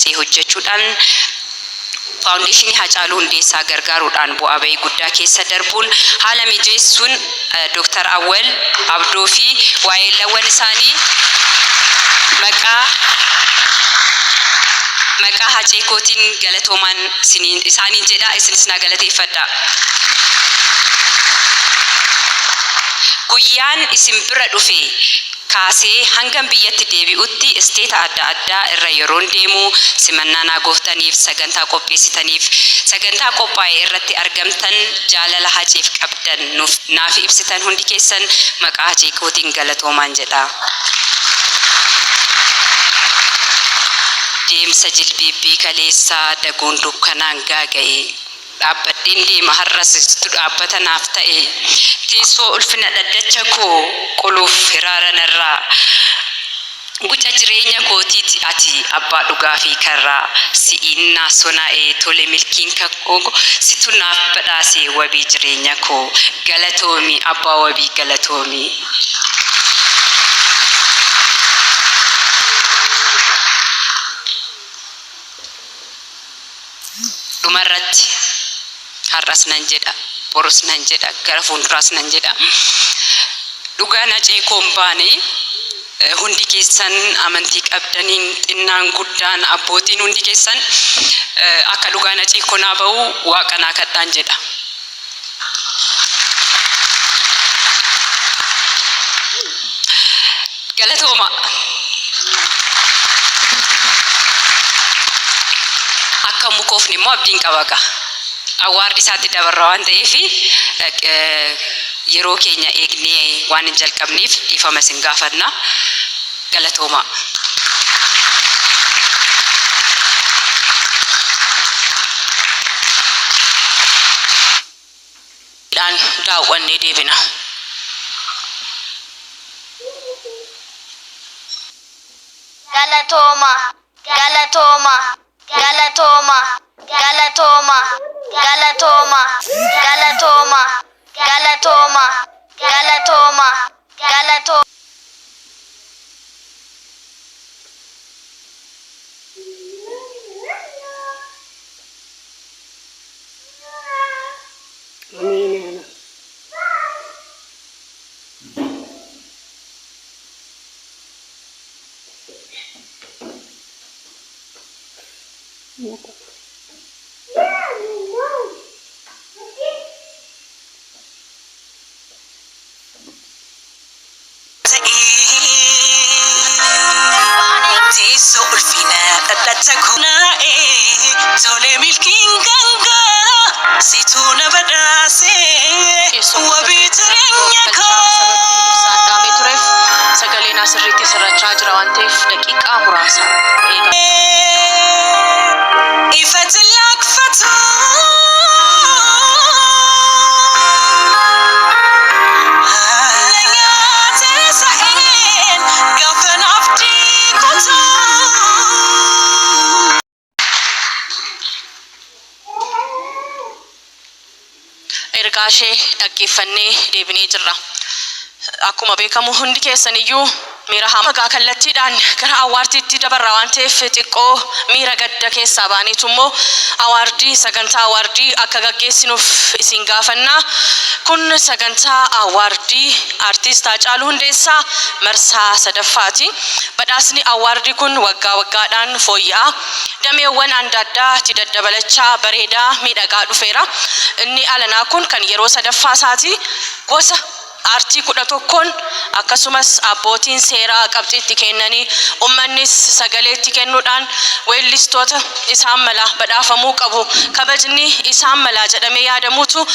ta'e hojjechuudhaan faawundeeshinii Hacaaluu Hundeessaa gargaaruudhaan bu'aa bahii guddaa keessa darbuun haala mijeessuun Dr. Awwal Abdoo fi waa'eelawwan isaanii maqaa hacee kootiin galatoomaan isaaniin jedha, isinis na galateeffadha. Guyyaan isin bira dhufe kaasee hangam biyyatti deebi'utti isteeta adda addaa irra yeroon deemu simannaa naa gooftaniif sagantaa qopheessitaniif sagantaa qophaa'e irratti argamtan jaalala haceef qabdan naaf ibsitan hundi keessan maqaa hacee kootiin galatoomaan jedha. Deemsa jilbiibbii kaleessaa daguun dukkanaan gaaga'e dhaabbadheen deema har'as dhaabbata naaf ta'e teessoo ulfina dhaddacha koo quluuf hiraaranarraa guca jireenya kootiiti ati abbaa dhugaa fi karraa si'iin naasona'ee tole milkiin kakoo situ naaf badhaasee wabii jireenya koo galatoomi abbaa wabii galatoomi. Dhumarratti har'as nan jedha, borus nan jedha, gara fuulduraas nan jedha. Dhugaan hacee koon baane hundi keessan amantii qabdaniin xinnaan guddaan abbootiin hundi keessan akka dhugaan hacee konaa ba'u waaqa naa kadhaan jedha. Galatooma. Akka mukoofni immoo abdiin qabaga. Awwaardi isaatti dabarra waan ta'eef yeroo keenya eegnee waan hin jalqabneef dhiifama isin gaafanna. Galatooma. Daawwannee deebina. Galatooma, galatooma, galatooma, galatooma, galatooma, galatooma, galatooma, galatooma, galatooma. Sirriitti sirrachaa jira waan ta'eef daqiiqaa muraasa ifati lakfatu ergaa ishee dhaggeeffannee deebinee jirra. Akkuma beekamu hundi keessan iyyuu miira hamaa kallattiidhaan gara awwaardiitti dabarra waan ta'eef xiqqoo miira gadda keessaa baaniitu immoo awwaardii sagantaa awwaardii akka gaggeessinuuf isin gaafanna. Kun sagantaa awwaardii artiist Hacaaluu Hundeessaa marsaa sadaffaati. Badhaasni awwaardii kun waggaa waggaadhaan fooyya'aa dameewwan adda addaatti daddabalachaa bareedaa miidhagaa dhufeera. Inni alanaa kun kan yeroo sadaffaa isaati. Gosa artii 11 akkasumas abbootiin seeraa qabxiitti kennanii uummannis sagaleetti kennuudhaan weellistoota isaan mala badhaafamuu qabu kabajni isaan mala jedhamee yaadamutu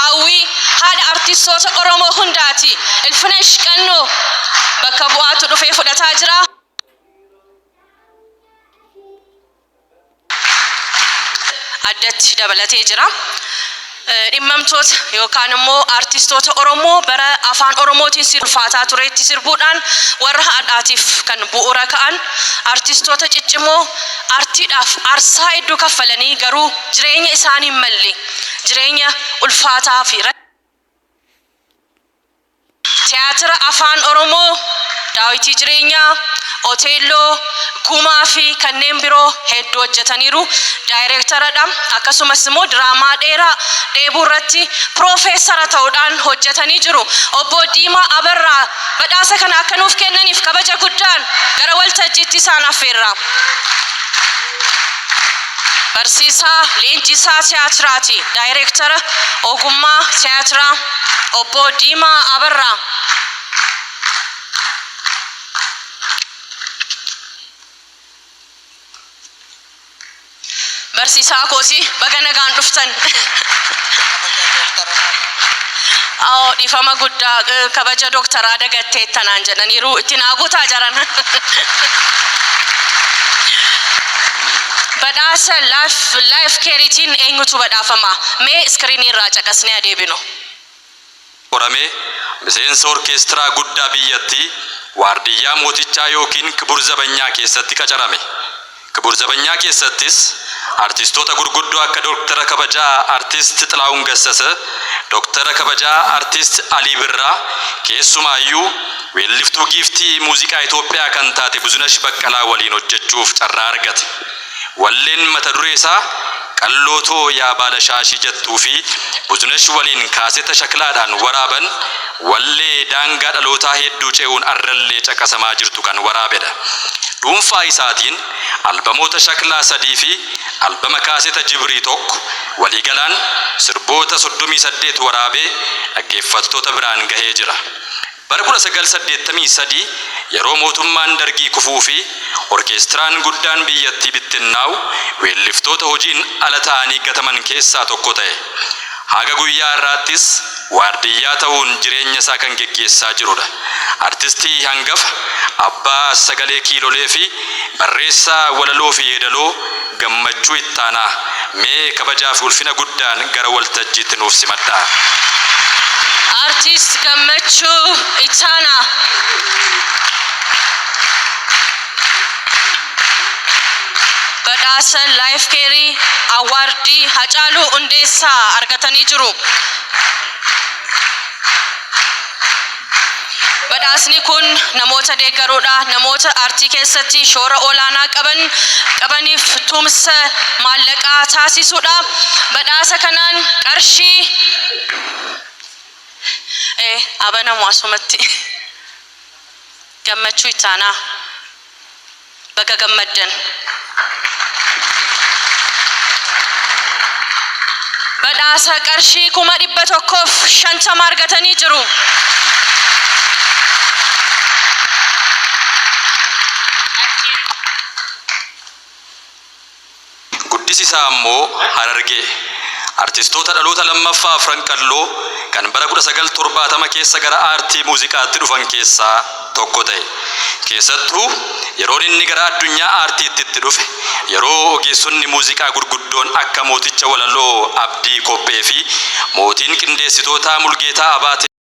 hawwii haadha artistoota Oromoo hundaati. Ilfina ishqannoo bakka bu'aatu dhufee fudhataa jira. Addatti dabalatee jira. Dhimmamtoota yookaan immoo artistoota Oromoo bara afaan Oromootiin sirfaataa tureetti sirbuudhaan warra haadhaatiif kan bu'uura ka'an artistoota ciccimoo artiidhaaf aarsaa hedduu kaffalanii garuu jireenya isaanii malle jireenya ulfaataa fi tiyaatira afaan Oromoo Daawitii jireenyaa, Oteelloo, Gumaa fi kanneen biroo hedduu hojjetaniiru. Daayireektaradha. Akkasumas immoo diraamaa dheeraa dheebuu irratti piroofeesara ta'uudhaan hojjetanii jiru. Obbo Diimaa Abarraa badhaasa kana akka nuuf kennaniif kabaja guddaan gara waltajjiitti isaan affeerra. Barsiisaa Leenjisaa Tiyaatiraati. Daayireektara ogummaa tiyaatiraa Obbo Diimaa Abarraa. Barsiisaa Koosi baga nagaan dhuftan. Dhiifama guddaa kabaja dooktaraa dagattee tanaan jedhaniiru itti naaguutaa jiran. Badhaasa Life Careetiin eenyutu badhaafama? Mee iskiriinii irraa caqasnee adeebinu. Qoramee miseensa orkeestiraa guddaa biyyattii waardiyyaa mootichaa yookiin kibur zabanyaa keessatti qacarame. Kibur zabanyaa keessattis artistoota gurguddoo akka Dooktara Kabajaa Artist Xilaawun Gassase, Dooktara Kabajaa Artist Alii Birraa, keessumaayyuu weelliftuu giiftii muuziqaa Itoophiyaa kan taate Buzunesh Baqqalaa waliin hojjechuuf carraa argate. Walleen mata duree isaa Qallootoo yaa baala shaashii jettuu fi Buzunesh waliin kaaseta shaklaadhaan waraaban wallee daangaa dhalootaa hedduu ce'uun arrallee caqasamaa jirtu kan waraabedha. Dhuunfaa isaatiin albamoota shaklaa 3 fi albama kaaseta Jibrii tokko waliigalaan sirboota 38 waraabee dhaggeeffattoota biraan gahee jira. Bara 1983 yeroo mootummaan Dargii kufuu fi orkeestiraan guddaan biyyattii bittinnaa'u weelliftoota hojiin ala ta'anii gataman keessaa tokko ta'e. Haga guyyaa irraattis waardiyyaa ta'uun jireenya isaa kan geggeessaa jirudha. Artistii hangafa abbaa sagalee kiilolee fi barreessaa walaloo fi yeedaloo Gammachuu Ittaanaa mee kabajaa fi ulfina guddaan gara waltajjiitti nuuf simadhaa. Artist Gammachuu Ittaanaa. Badhaasa Life Care Awardii Hacaaluu Hundeessaa argatanii jiru. Badhaasni kun namoota deeggaruudha. Namoota aartii keessatti shoora olaanaa qabaniif tumsa maallaqaa taasisuudha. Badhaasa kanaan qarshii abanamu asumatti. Gammachuu Ittaanaa baga gammaddan. Badhaasa qarshii 150 argatanii jiru. Guddisiisaa ammoo Harargee. Artistoota dhaloota lammaffaa Franqalloo kan bara 1970 keessa gara aartii muuziqaatti dhufan keessaa tokko ta'e. Keessattuu yeroo inni gara addunyaa aartiitti itti dhufe yeroo ogeessonni muuziqaa gurguddoon akka mooticha walaloo Abdii Kobbee fi mootiin qindeessitoota Mulgeetaa Abaatee